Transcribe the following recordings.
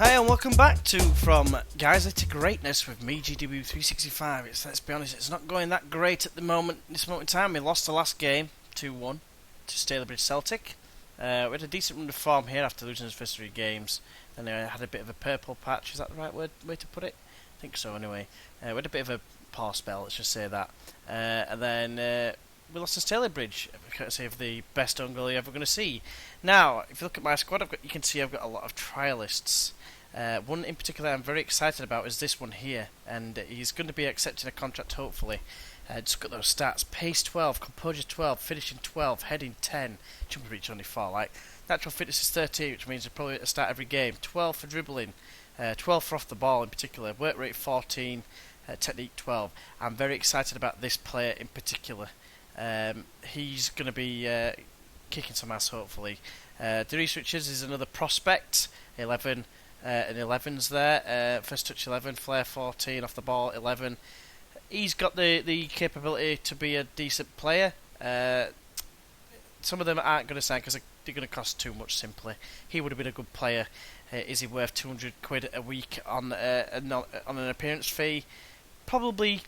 Hi and welcome back to From Guiseley to Greatness with me, GW365. Let's be honest, it's not going that great at this moment in time. We lost the last game, 2-1, to Stalybridge Celtic. We had a decent run of form here after losing his first 3 games. Then I had a bit of a purple patch, is that the right way to put it? I think so anyway. We had a bit of a poor spell, let's just say that. And then we lost to Stalybridge, courtesy of the best own goal you're ever going to see. Now, if you look at my squad, you can see I've got a lot of trialists. One in particular I'm very excited about is this one here, and he's going to be accepting a contract hopefully. Just got those stats: pace 12, composure 12, finishing 12, heading 10, jumping reach only 4. Like, natural fitness is 13, which means he'll probably start every game. 12 for dribbling, 12 for off the ball in particular, work rate 14, technique 12. I'm very excited about this player in particular. He's going to be kicking some ass hopefully. Dries Richards is another prospect, 11. And 11's there, first touch 11, flair 14, off the ball 11. He's got the capability to be a decent player. Some of them aren't going to sign because they're going to cost too much simply. He would have been a good player. Is he worth 200 quid a week on an appearance fee? Probably,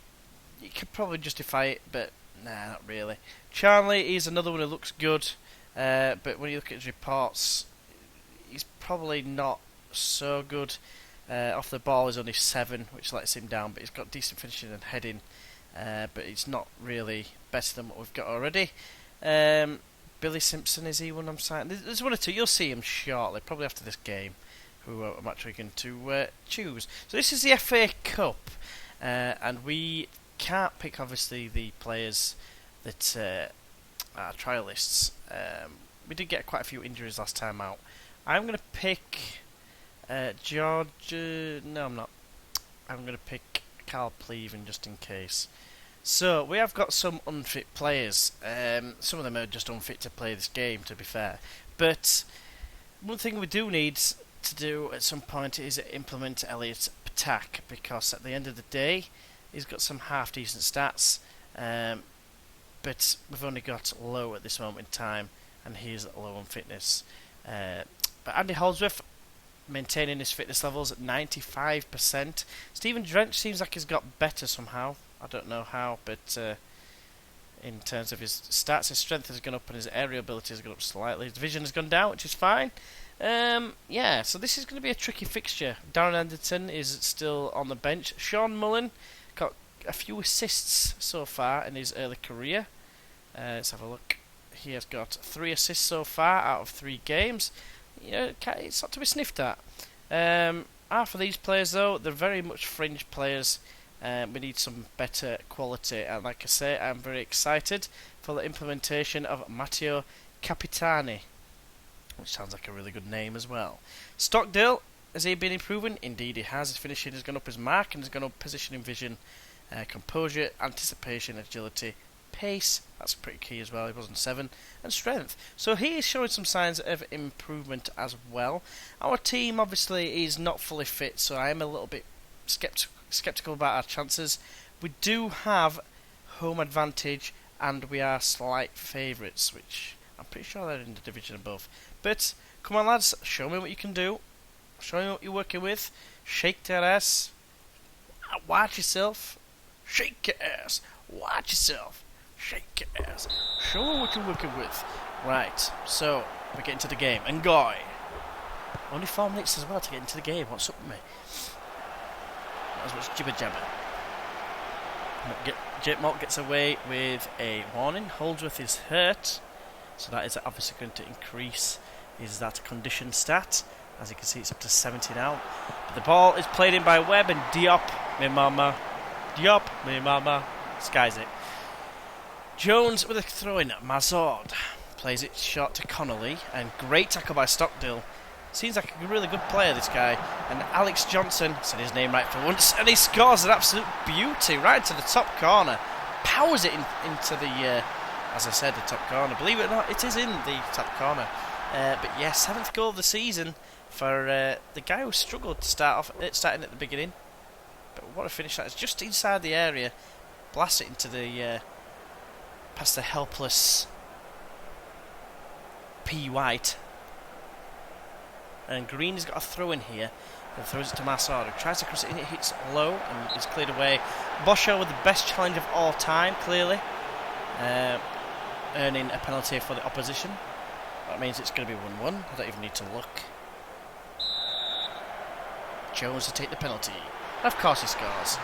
you could probably justify it, but nah, not really. Charlie is another one who looks good, but when you look at his reports, he's probably not so good. Off the ball is only 7, which lets him down, but he's got decent finishing and heading, but he's not really better than what we've got already. Billy Simpson, is he one I'm signing? There's one or two, you'll see him shortly, probably after this game, who I'm actually going to choose. So this is the FA Cup, and we can't pick obviously the players that are trialists. We did get quite a few injuries last time out. I'm going to pick George. No, I'm not. I'm going to pick Carl Pleven just in case. So we have got some unfit players. Some of them are just unfit to play this game, to be fair. But one thing we do need to do at some point is implement Elliot's attack, because at the end of the day, he's got some half decent stats. But we've only got low at this moment in time, and he's low on fitness. But Andy Holdsworth maintaining his fitness levels at 95%. Stephen Drench seems like he's got better somehow. I don't know how, but in terms of his stats, his strength has gone up and his aerial ability has gone up slightly. His vision has gone down, which is fine. Yeah, so this is going to be a tricky fixture. Darren Anderton is still on the bench. Sean Mullen got a few assists so far in his early career. Let's have a look. He has got 3 assists so far out of 3 games. You know, it's not to be sniffed at. For these players though, they're very much fringe players. We need some better quality, and like I say, I'm very excited for the implementation of Matteo Capitani, which sounds like a really good name as well. Stockdale, has he been improving? Indeed he has. His finishing has gone up, his marking has gone up, positioning, vision, composure, anticipation, agility, pace, that's pretty key as well, he was on 7, and strength. So he is showing some signs of improvement as well. Our team obviously is not fully fit, so I am a little bit sceptical about our chances. We do have home advantage, and we are slight favourites, which I'm pretty sure they're in the division above. But come on lads, show me what you can do, show me what you're working with, shake that ass, watch yourself, shake your ass, watch yourself, shake your ass, show me what you're working with. Right, so we're getting to the game, and Goy. Only 4 minutes as well to get into the game, what's up with me? Not as much jibber jabber. Malt gets away with a warning. Holdsworth is hurt, so that is obviously going to increase that condition stat. As you can see, it's up to 70 now. But the ball is played in by Webb, and Diop, me mama, skies it. Jones with a throw in. Mazord plays it short to Connolly, and great tackle by Stockdale. Seems like a really good player, this guy. And Alex Johnson, said his name right for once, and he scores an absolute beauty right into the top corner. Powers it into the, as I said, the top corner. Believe it or not, it is in the top corner. But yeah, 7th goal of the season for the guy who struggled to starting at the beginning. But what a finish that is. Just inside the area. Blast it into the, past the helpless P. White. And Green has got a throw in here. Then throws it to Massard, who tries to cross it in, it hits low and is cleared away. Boschel with the best challenge of all time, clearly. Earning a penalty for the opposition. That means it's going to be 1-1. I don't even need to look. Jones to take the penalty. Of course he scores.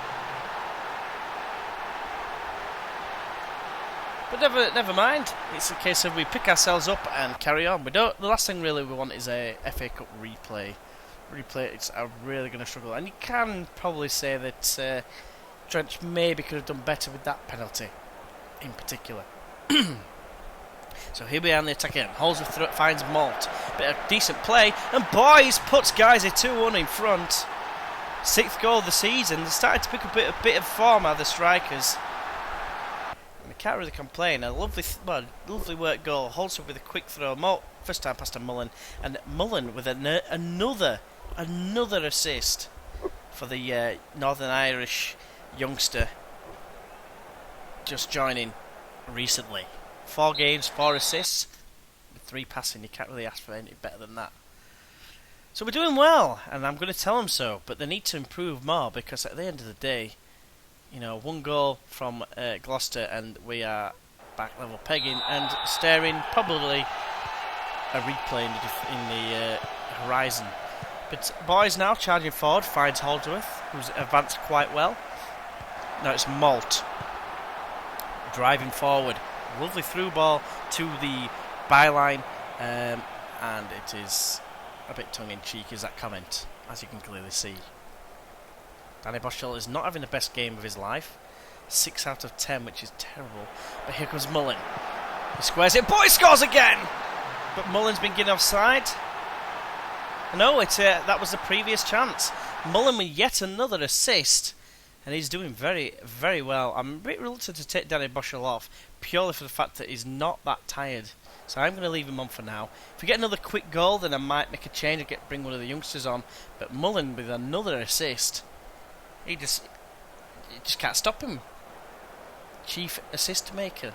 But never mind. It's a case of we pick ourselves up and carry on. The last thing really we want is a FA Cup replay. Replays are really going to struggle, and you can probably say that Drench maybe could have done better with that penalty, in particular. So here we are on the attack again. Holds the throat, finds Malt. Bit of decent play, and boys puts Guiseley 2-1 in front. 6th goal of the season. They're starting to pick up a bit of form out of the strikers. And they can't really complain. A lovely work goal. Holds up with a quick throw. Malt first time past to Mullen, and Mullen with another assist for the Northern Irish youngster just joining recently. 4 games, 4 assists, with 3 passing. You can't really ask for any better than that. So we're doing well, and I'm going to tell them so, but they need to improve more, because at the end of the day, 1 goal from Gloucester and we are back level pegging and staring probably a replay in the horizon. But boys now charging forward, finds Holdsworth, who's advanced quite well. Now it's Malt driving forward. Lovely through ball to the byline, and it is a bit tongue-in-cheek, is that comment, as you can clearly see. Danny Boschel is not having the best game of his life. 6 out of 10, which is terrible. But here comes Mullen. He squares it. Boy scores again! But Mullen's been given offside. No, that was the previous chance. Mullen with yet another assist. And he's doing very, very well. I'm a bit reluctant to take Danny Boschel off, purely for the fact that he's not that tired. So I'm going to leave him on for now. If we get another quick goal, then I might make a change and bring one of the youngsters on. But Mullen with another assist. You just can't stop him. Chief assist maker.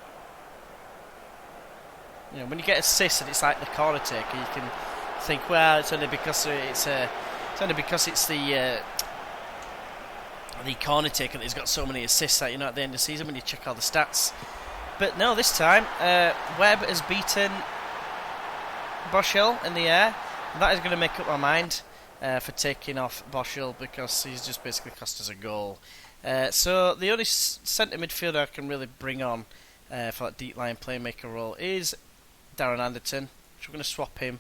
When you get assists and it's like the corner taker, you can think, well, it's only because it's the corner taker that he's got so many assists at the end of the season when you check all the stats. But no, this time Webb has beaten Boschel in the air. And that is going to make up my mind for taking off Boschel, because he's just basically cost us a goal. So the only centre midfielder I can really bring on for that deep line playmaker role is Darren Anderton. So we're going to swap him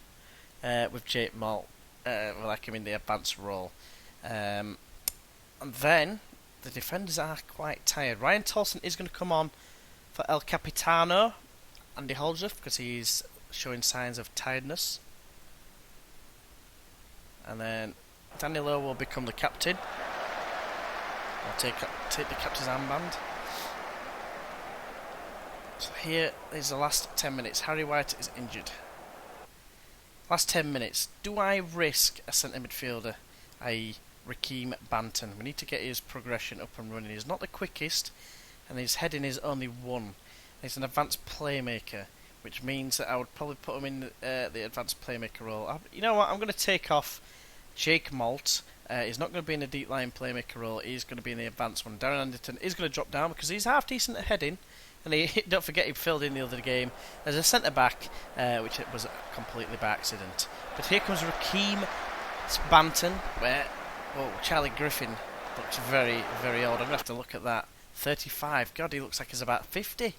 with Jake Malt. We'll like him in the advanced role. And then the defenders are quite tired. Ryan Tolson is going to come on for El Capitano, Andy Holdsworth, because he's showing signs of tiredness. And then Daniel Lowe will become the captain. I'll take the captain's armband. So here is the last 10 minutes. Harry White is injured. Last 10 minutes. Do I risk a centre midfielder, i.e. Rakeem Banton? We need to get his progression up and running. He's not the quickest, and his heading is only 1. He's an advanced playmaker, which means that I would probably put him in the advanced playmaker role. You know what? I'm going to take off Jake Malt. He's not going to be in the deep line playmaker role. He's going to be in the advanced one. Darren Anderton is going to drop down because he's half decent at heading. And don't forget, he filled in the other game as a centre back, which was completely by accident. But here comes Rakeem Banton, where Charlie Griffin looks very, very old. I'm going to have to look at that. 35. God, he looks like he's about 50.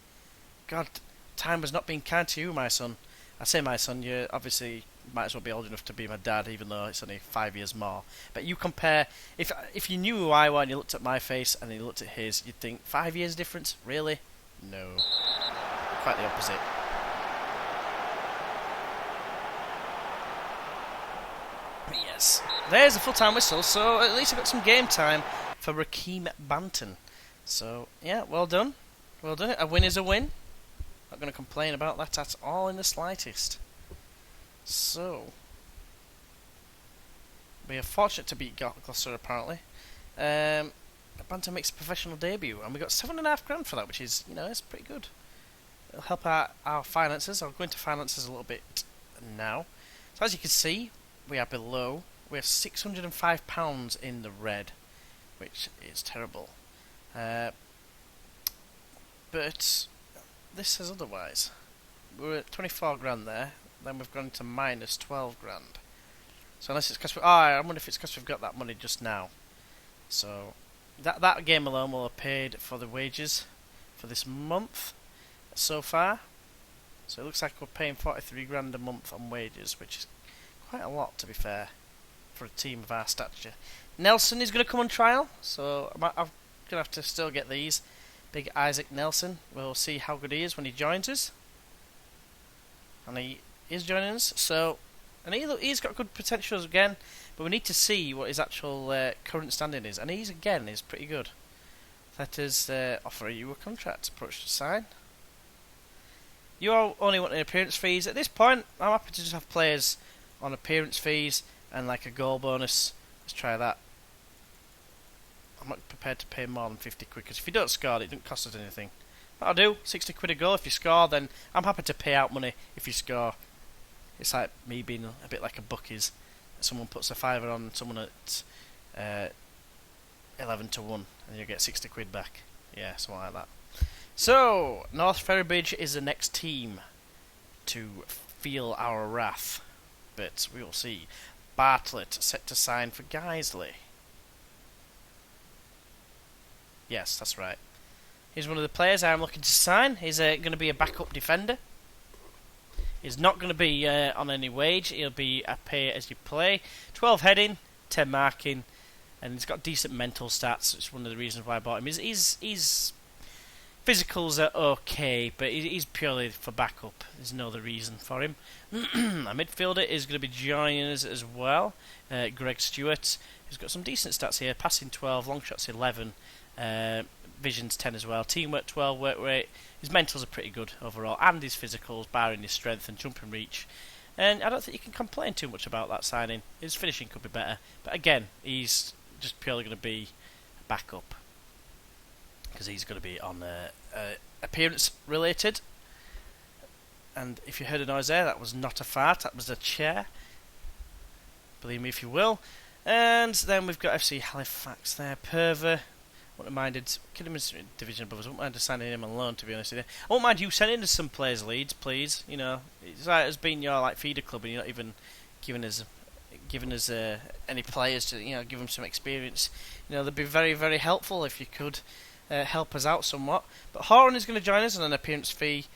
God, time has not been kind to you, my son. I say my son, you obviously might as well be old enough to be my dad, even though it's only 5 years more. But you compare, if you knew who I were and you looked at my face and you looked at his, you'd think, 5 years difference? Really? No. Quite the opposite. But yes, there's a full-time whistle, so at least I've got some game time for Rakeem Banton. So, yeah, well done. Well done. A win is a win. Not going to complain about that at all in the slightest. So, we are fortunate to beat Gloucester, apparently. Banton makes a professional debut, and we got $7,500 for that, which is, it's pretty good. It'll help out our finances. I'll go into finances a little bit now. So as you can see, we are below we're £605 in the red, which is terrible. But this says otherwise. We're at 24 grand there, then we've gone to minus 12 grand. So unless it's because I wonder if it's because we've got that money just now. So that game alone will have paid for the wages for this month so far. So it looks like we're paying 43 grand a month on wages, which is quite a lot to be fair for a team of our stature. Nelson is going to come on trial, so I'm going to have to still get these. Big Isaac Nelson. We'll see how good he is when he joins us. And he is joining us, so and he's got good potential again, but we need to see what his actual current standing is. And he's pretty good. Let us offer you a contract. Approach to sign. You are only wanting appearance fees. At this point, I'm happy to just have players on appearance fees and like a goal bonus. Let's try that. I'm not prepared to pay more than 50 quid, because if you don't score, it doesn't cost us anything. But I'll do 60 quid a goal. If you score, then I'm happy to pay out money if you score. It's like me being a bit like a bookies. Someone puts a fiver on someone at 11 to 1, and you get 60 quid back. Yeah, something like that. So, North Ferrybridge is the next team to feel our wrath, but we will see. Bartlett set to sign for Guiseley. Yes, that's right. He's one of the players I'm looking to sign. He's going to be a backup defender. He's not going to be on any wage. He'll be a pay as you play. 12 heading, 10 marking, and he's got decent mental stats. It's one of the reasons why I bought him. His physicals are okay, but he's purely for backup. There's no other reason for him. A midfielder is going to be joining us as well. Greg Stewart. He's got some decent stats here. Passing 12, long shots 11, visions 10 as well. Teamwork 12, work rate. His mentals are pretty good overall, and his physicals, barring his strength and jumping reach. And I don't think you can complain too much about that signing. His finishing could be better, but again, he's just purely going to be a backup, because he's going to be on appearance related. And if you heard a noise there, that was not a fart, that was a chair. Believe me if you will. And then we've got FC Halifax there. Perver. Wouldn't have minded. Kiddermin's division above us. Wouldn't mind signing him on loan, to be honest with you. I wouldn't mind you sending us some players, Leeds, please. You know, it's like it's been your like feeder club, and you're not even giving us any players to give them some experience. You know, they'd be very, very helpful if you could help us out somewhat. But Horan is going to join us on an appearance fee.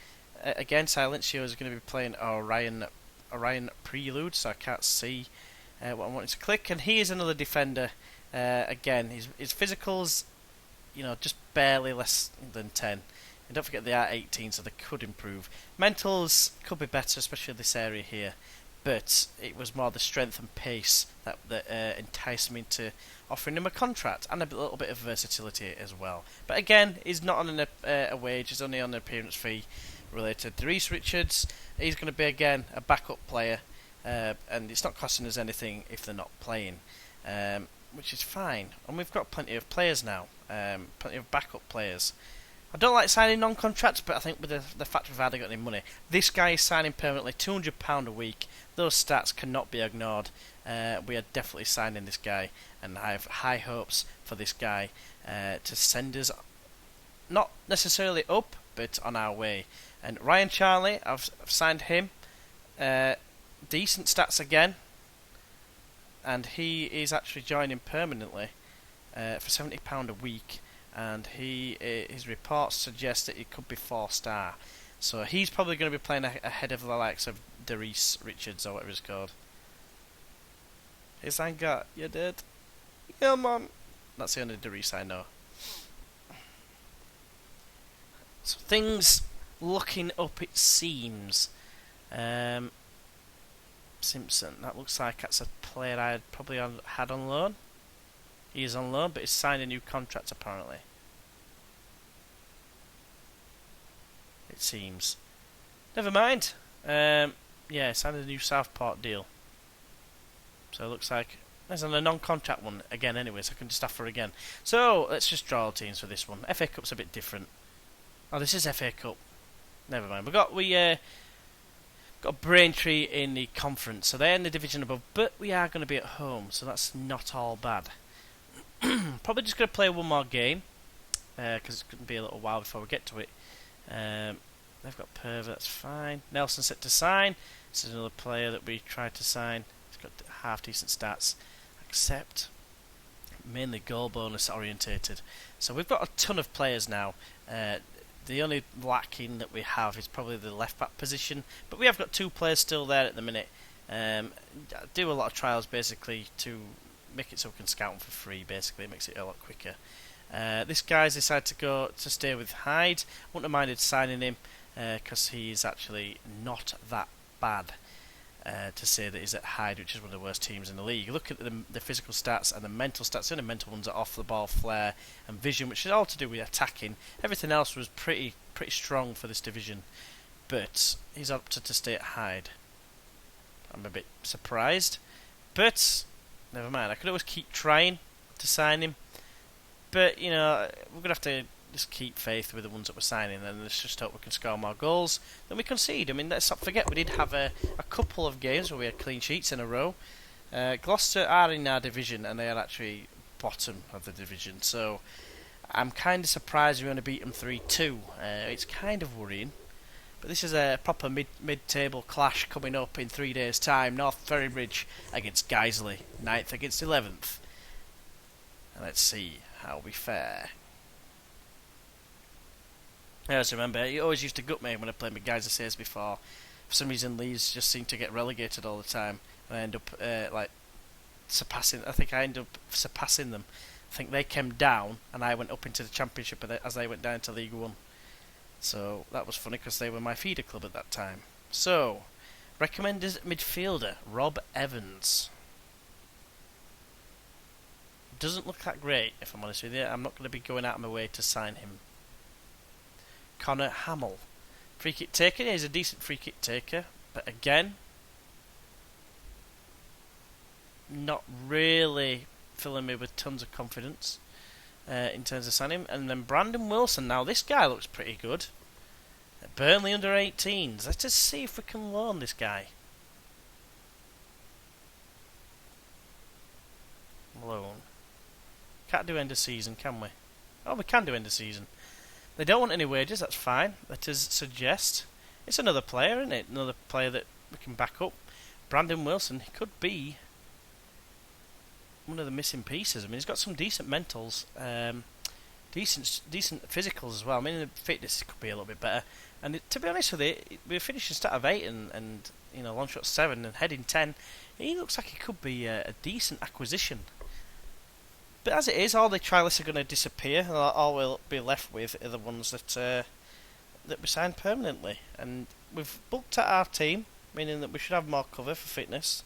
Again, Silencio is going to be playing Orion Prelude, so I can't see what I wanted to click. And he is another defender. Again, his physicals, just barely less than 10. And don't forget they are 18, so they could improve. Mentals could be better, especially this area here. But it was more the strength and pace that enticed me into offering him a contract, and a little bit of versatility as well. But again, he's not on a wage, he's only on an appearance fee related. Reece Richards, he's going to be again a backup player, and it's not costing us anything if they're not playing, which is fine. And we've got plenty of players now, plenty of backup players. I don't like signing non-contracts, but I think with the fact we've hardly got any money, this guy is signing permanently, £200 a week. Those stats cannot be ignored. We are definitely signing this guy, and I have high hopes for this guy to send us not necessarily up, but on our way. And Ryan Charlie, I've signed him. Decent stats again, and he is actually joining permanently for £70 a week. And his reports suggest that he could be 4-star. So he's probably going to be playing ahead of the likes of Reece Richards or whatever it's called. Is Anger, you did? Come on. That's the only Reece I know. So things looking up, it seems. Simpson, that looks like that's a player I had probably had on loan. He is on loan, but he's signed a new contract apparently. It seems. Never mind. Yeah, signed a new Southport deal. So it looks like there's a non-contract one again anyway, so I can just offer again. So let's just draw the teams for this one. FA Cup's a bit different. Oh, this is FA Cup. Never mind. We Got Braintree in the conference, so they're in the division above, but we are going to be at home, so that's not all bad. Probably just going to play one more game, because it's going to be a little while before we get to it. They've got Perver, that's fine. Nelson set to sign. This is another player that we tried to sign. He's got half decent stats. Accept. Mainly goal bonus orientated. So we've got a ton of players now. The only lacking that we have is probably the left back position, but we have got 2 players still there at the minute. Do a lot of trials basically to make it so we can scout them for free. Basically, it makes it a lot quicker. This guy's decided to stay with Hyde. Wouldn't have minded signing him because he's actually not that bad. To say that he's at Hyde, which is one of the worst teams in the league. Look at the physical stats and the mental stats. The only mental ones are off the ball, flair, and vision, which is all to do with attacking. Everything else was pretty strong for this division, but he's opted to stay at Hyde. I'm a bit surprised, but never mind. I could always keep trying to sign him, but you know we're gonna have to just keep faith with the ones that we're signing, and let's just hope we can score more goals than we concede. I mean, let's not forget we did have a couple of games where we had clean sheets in a row. Gloucester are in our division, and they are actually bottom of the division, so I'm kind of surprised we only beat them 3-2. It's kind of worrying, but this is a proper mid-table clash coming up in 3 days' time. North Ferrybridge against Guiseley, 9th against 11th. And let's see how we fare. I always remember, it always used to gut me when I played with guys I says before. For some reason, Leeds just seem to get relegated all the time, and I end up surpassing. I think I end up surpassing them. I think they came down, and I went up into the Championship as they went down to League One. So that was funny because they were my feeder club at that time. So, recommended midfielder Rob Evans. Doesn't look that great, if I'm honest with you. I'm not going to be going out of my way to sign him. Connor Hamill, free kick taker. He's a decent free kick taker, but again, not really filling me with tons of confidence in terms of signing him. And then Brandon Wilson. Now this guy looks pretty good. Burnley under 18s. Let's just see if we can loan this guy. Loan. Can't do end of season, can we? Oh, we can do end of season. They don't want any wages, that's fine. Let us suggest. It's another player, isn't it? Another player that we can back up. Brandon Wilson, he could be one of the missing pieces. I mean, he's got some decent mentals, decent physicals as well. I mean, the fitness could be a little bit better. And to be honest with you, we're finishing stat of 8 and you know, long shot 7 and heading 10. He looks like he could be a decent acquisition. But as it is, all the trialists are going to disappear, and all we'll be left with are the ones that we signed permanently. And we've bulked at our team, meaning that we should have more cover for fitness.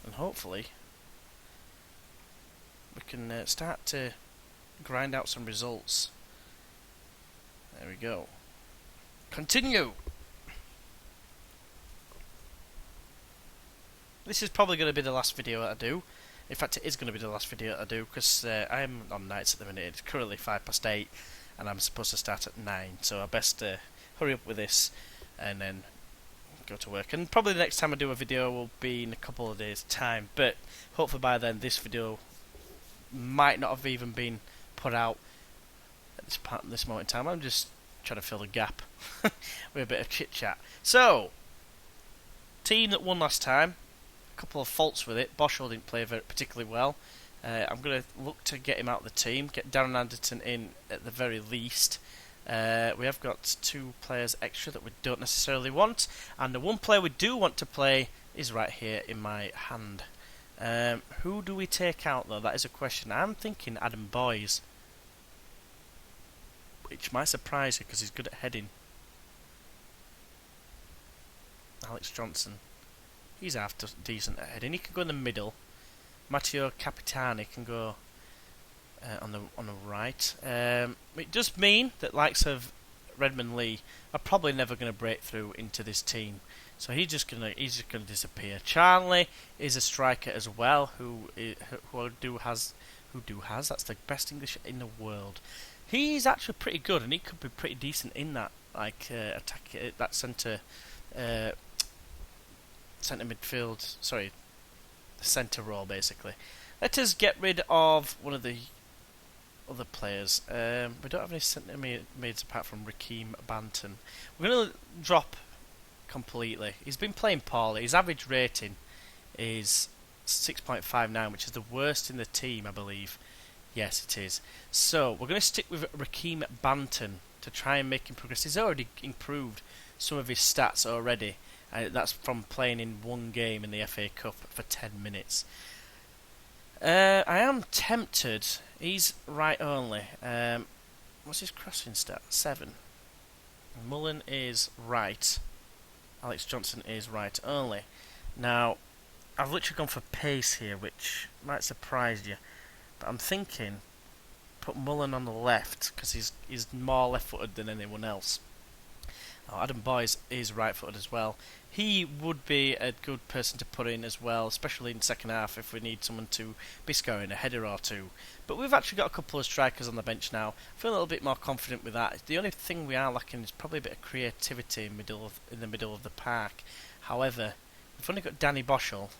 And hopefully, we can start to grind out some results. There we go. Continue! This is probably going to be the last video that I do. In fact, it is going to be the last video I do because I am on nights at the minute. It's currently 8:05 and I'm supposed to start at 9, so I best hurry up with this and then go to work. And probably the next time I do a video will be in a couple of days' time, but hopefully by then this video might not have even been put out at this moment in time. I'm just trying to fill the gap with a bit of chit chat. So, team that won last time. Couple of faults with it. Boschel didn't play particularly well. I'm going to look to get him out of the team, get Darren Anderton in at the very least. We have got 2 players extra that we don't necessarily want, and the one player we do want to play is right here in my hand. Who do we take out though? That is a question. I'm thinking Adam Boyes, which might surprise you because he's good at heading. Alex Johnson. He's after decent at heading. He can go in the middle. Matteo Capitani can go on the right. It does mean that likes of Redmond Lee are probably never going to break through into this team. So he's just gonna disappear. Charlie is a striker as well, who has that's the best English in the world. He's actually pretty good, and he could be pretty decent in that like attack that centre midfield. Sorry, the centre role basically. Let us get rid of one of the other players. We don't have any centre mids apart from Raheem Banton. We're going to drop completely. He's been playing poorly. His average rating is 6.59, which is the worst in the team, I believe. Yes, it is. So we're going to stick with Raheem Banton to try and make him progress. He's already improved some of his stats already. That's from playing in one game in the FA Cup for 10 minutes. I am tempted. He's right only. What's his crossing stat? 7. Mullen is right. Alex Johnson is right only. Now, I've literally gone for pace here, which might surprise you. But I'm thinking, put Mullen on the left, because he's more left-footed than anyone else. Oh, Adam Boyes is right-footed as well. He would be a good person to put in as well, especially in the second half if we need someone to be scoring a header or two. But we've actually got a couple of strikers on the bench now. I feel a little bit more confident with that. The only thing we are lacking is probably a bit of creativity in the middle of the park. However, we've only got Danny Boschel,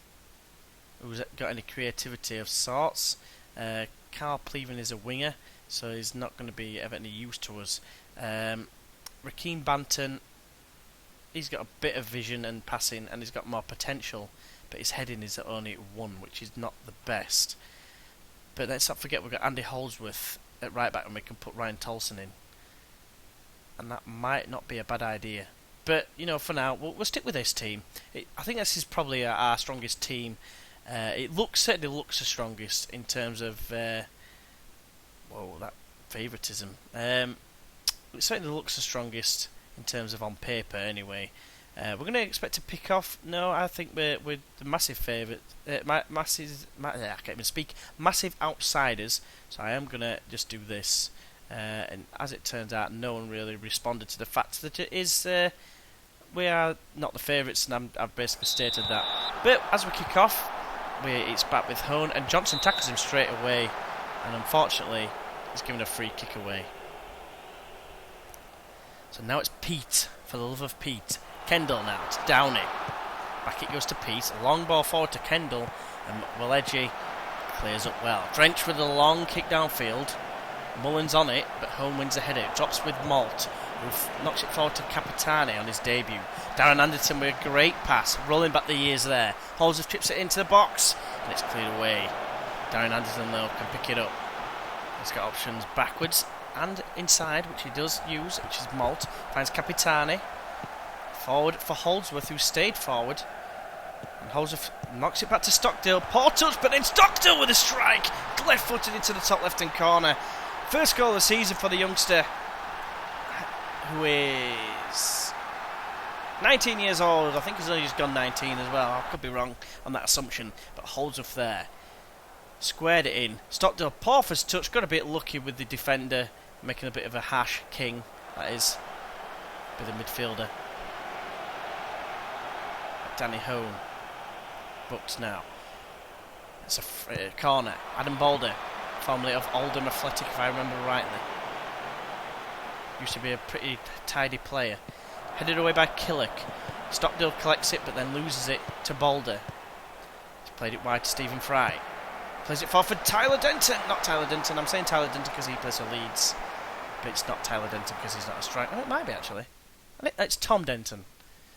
who's got any creativity of sorts. Carl Pleven is a winger, so he's not going to be of any use to us. Raheem Banton, he's got a bit of vision and passing, and he's got more potential, but his heading is at only 1, which is not the best. But let's not forget we've got Andy Holdsworth at right back, and we can put Ryan Tolson in, and that might not be a bad idea. But for now, we'll stick with this team. I think this is probably our strongest team. It certainly looks the strongest in terms of that favouritism. It certainly looks the strongest in terms of on paper anyway. We're going to expect to pick off. No, I think we're the massive favourite. I can't even speak. Massive outsiders. So I am going to just do this. And as it turns out, no one really responded to the fact that it is. We are not the favourites, and I've basically stated that. But as we kick off, it's back with Hone, and Johnson tackles him straight away, and unfortunately, he's given a free kick away. So now it's Pete, for the love of Pete. Kendall now, it's Downey. Back it goes to Pete, a long ball forward to Kendall, and Waleji clears up well. Drench with a long kick downfield. Mullen's on it, but Hone wins the header. It drops with Malt, who knocks it forward to Capitani on his debut. Darren Anderton with a great pass, rolling back the years there. Holzer chips it into the box, and it's cleared away. Darren Anderton, though, can pick it up. He's got options backwards and inside, which he does use, which is Malt. Finds Capitani. Forward for Holdsworth, who stayed forward. And Holdsworth knocks it back to Stockdale. Poor touch, but then Stockdale with a strike. Left-footed into the top left-hand corner. First goal of the season for the youngster, who is 19 years old. I think he's only just gone 19 as well. I could be wrong on that assumption, but Holdsworth there. Squared it in. Stockdale, poor first touch. Got a bit lucky with the defender, making a bit of a hash king, that is, with the midfielder. Danny Hone. Booked now. It's a corner. Adam Balder, formerly of Oldham Athletic, if I remember rightly. Used to be a pretty tidy player. Headed away by Killick. Stockdale collects it, but then loses it to Balder. He's played it wide to Stephen Fry. Plays it forward for Tyler Denton. Not Tyler Denton. I'm saying Tyler Denton because he plays for Leeds. But it's not Tyler Denton because he's not a striker. Oh, it might be, actually. It's Tom Denton.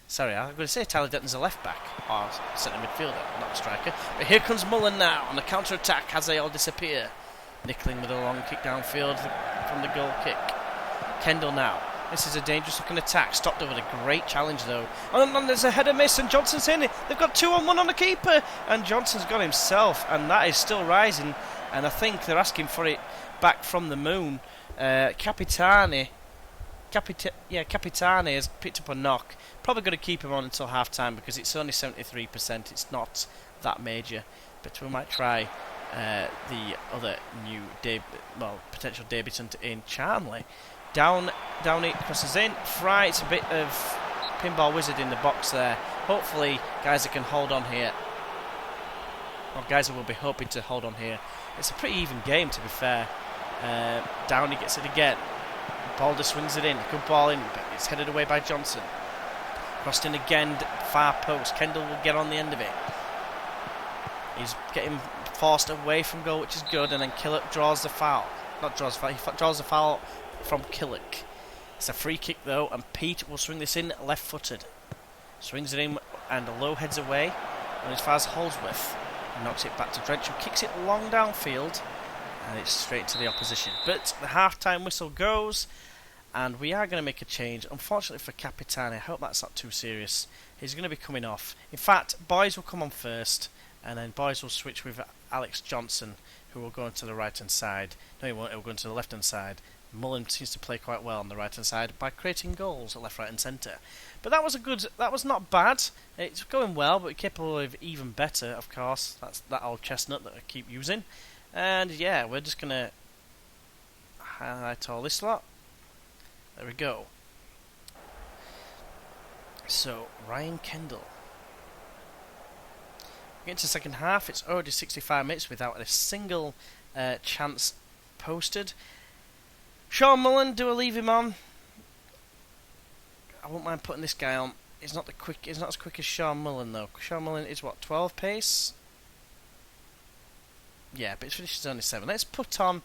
Sorry, I'm going to say Tyler Denton's a left back. Or centre midfielder, not a striker. But here comes Mullen now on the counter-attack as they all disappear. Nickling with a long kick downfield from the goal kick. Kendall now. This is a dangerous looking attack. Stopped over a great challenge though. And there's a header miss, and Johnson's in it. They've got 2-on-1 on the keeper, and Johnson's got himself, and that is still rising. And I think they're asking for it back from the moon. Capitani has picked up a knock. Probably going to keep him on until half time because it's only 73%. It's not that major, but we might try the other new potential debutant in Charnley. Downey crosses in. Fry, it's a bit of pinball wizard in the box there. Hopefully, Guiseley can hold on here. Or Guiseley will be hoping to hold on here. It's a pretty even game, to be fair. Downey gets it again. Balder swings it in. Good ball in, but it's headed away by Johnson. Crossed in again, far post. Kendall will get on the end of it. He's getting forced away from goal, which is good, and then Killick draws the foul. Not draws the foul, he draws the foul from Killick. It's a free kick though, and Pete will swing this in left-footed. Swings it in, and Lowe heads away, and as far as Holdsworth, and knocks it back to Drench, who kicks it long downfield, and it's straight to the opposition. But the half-time whistle goes, and we are going to make a change. Unfortunately for Capitani, I hope that's not too serious. He's going to be coming off. In fact, Boys will come on first, and then Boys will switch with Alex Johnson, who will go into the right-hand side. No, he won't. He'll go into the left-hand side. Mullen seems to play quite well on the right-hand side by creating goals at left, right, and centre. But that was not bad. It's going well, but capable of even better, of course. That's that old chestnut that I keep using. And yeah, we're just gonna highlight all this lot. There we go. So Ryan Kendall. We get into the second half. It's already 65 minutes without a single chance posted. Sean Mullen, do I leave him on? I won't mind putting this guy on. He's not as quick as Sean Mullen though. Sean Mullen is what, 12 pace? Yeah, but his finish is only 7. Let's put on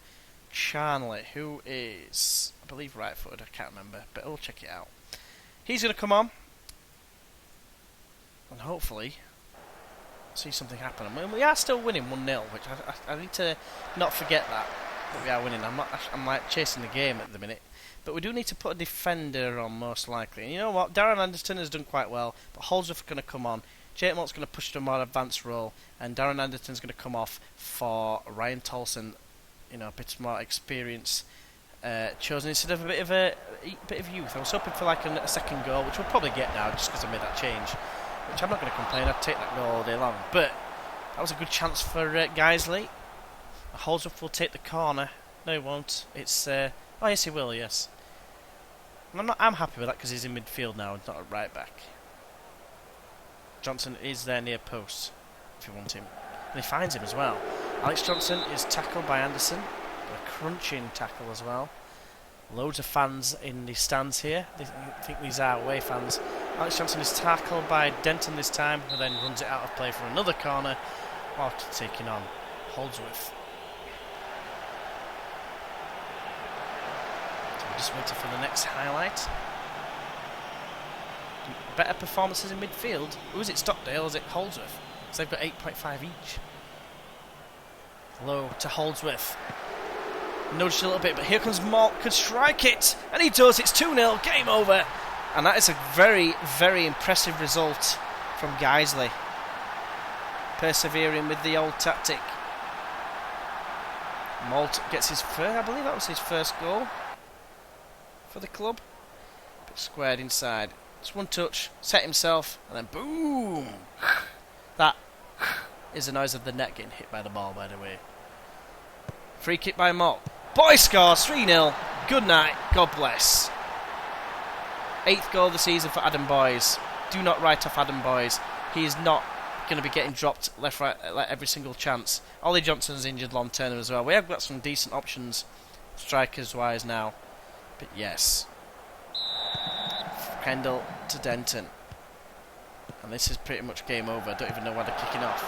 Charnley, who is, I believe, right-footed. I can't remember, but we'll check it out. He's going to come on, and hopefully see something happen. I mean, we are still winning 1-0, which I need to not forget that we are winning. I'm like chasing the game at the minute, but we do need to put a defender on most likely. And you know what? Darren Anderton has done quite well, but Holdsworth is going to come on. Jake Mott's going to push to a more advanced role, and Darren Anderton's going to come off for Ryan Tolson. You know, a bit more experience chosen instead of a bit of youth. I was hoping for like a second goal, which we'll probably get now just because I made that change. Which I'm not going to complain. I'd take that goal all day long. But that was a good chance for Guiseley. Holdsworth will take the corner. No, he won't. It's oh yes, he will. Yes. And I'm happy with that because he's in midfield now, not at right back. Johnson is there near post if you want him, and he finds him as well. Alex Johnson is tackled by Anderson, a crunching tackle as well. Loads of fans in the stands here. I think these are away fans. Alex Johnson is tackled by Denton this time, and then runs it out of play for another corner after taking on Holdsworth. So we're just waiting for the next highlight. Better performances in midfield. Who is it, Stockdale or is it Holdsworth? So they've got 8.5 each. Low to Holdsworth. Nudged a little bit, but here comes Malt, could strike it, and he does. It's 2-0, game over. And that is a very, very impressive result from Guiseley. Persevering with the old tactic. Malt gets his first, I believe that was his first goal for the club. Bit squared inside. Just one touch, set himself, and then boom! That is the noise of the net getting hit by the ball, by the way. Free kick by Mott. Boy scores 3-0. Good night. God bless. 8th goal of the season for Adam Boys. Do not write off Adam Boys. He is not going to be getting dropped left, right, like every single chance. Ollie Johnson's injured long term as well. We have got some decent options, strikers-wise now. But yes. Kendall to Denton. And this is pretty much game over. I don't even know why they're kicking off.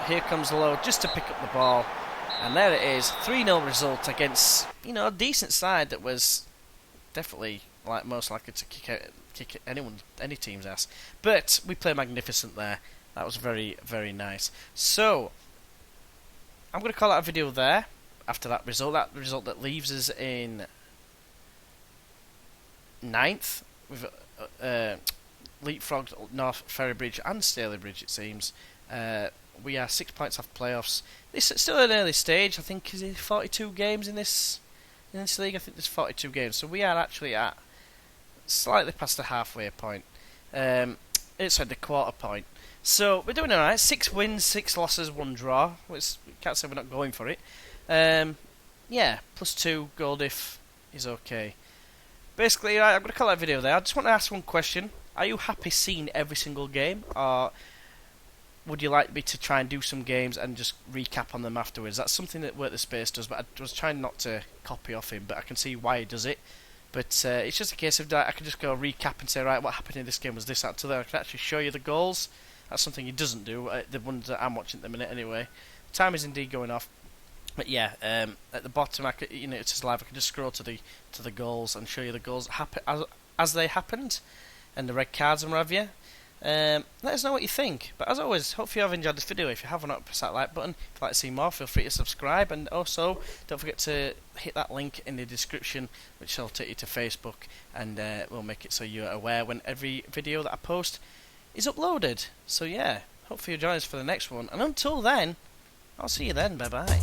Here comes Lowe just to pick up the ball. And there it is. 3-0 result against, you know, a decent side that was definitely like most likely to kick any team's ass. But we play magnificent there. That was very, very nice. So, I'm going to call that a video there after that result. That result that leaves us in 9th. We've leapfrogged North Ferrybridge and Stalybridge, it seems. We are 6 points off playoffs. This is still an early stage. I think is it 42 games in this league. I think there's 42 games, so we are actually at slightly past the halfway point. It's at the quarter point. So we're doing alright. 6 wins, 6 losses, 1 draw. Which we can't say we're not going for it. Yeah, +2 goal diff is okay. Basically, I'm going to call that video there. I just want to ask one question. Are you happy seeing every single game? Or would you like me to try and do some games and just recap on them afterwards? That's something that Work the Space does, but I was trying not to copy off him, but I can see why he does it. But it's just a case of that I can just go recap and say, right, what happened in this game was this, that, to there. I can actually show you the goals. That's something he doesn't do, the ones that I'm watching at the minute anyway. Time is indeed going off. But yeah, at the bottom, it says live. I can just scroll to the goals and show you the goals as they happened, and the red cards and what have you. Let us know what you think. But as always, hope you have enjoyed this video. If you haven't, press that like button. If you'd like to see more, feel free to subscribe. And also, don't forget to hit that link in the description, which will take you to Facebook, and we'll make it so you're aware when every video that I post is uploaded. So yeah, hopefully you'll join us for the next one. And until then, I'll see you then. Bye bye.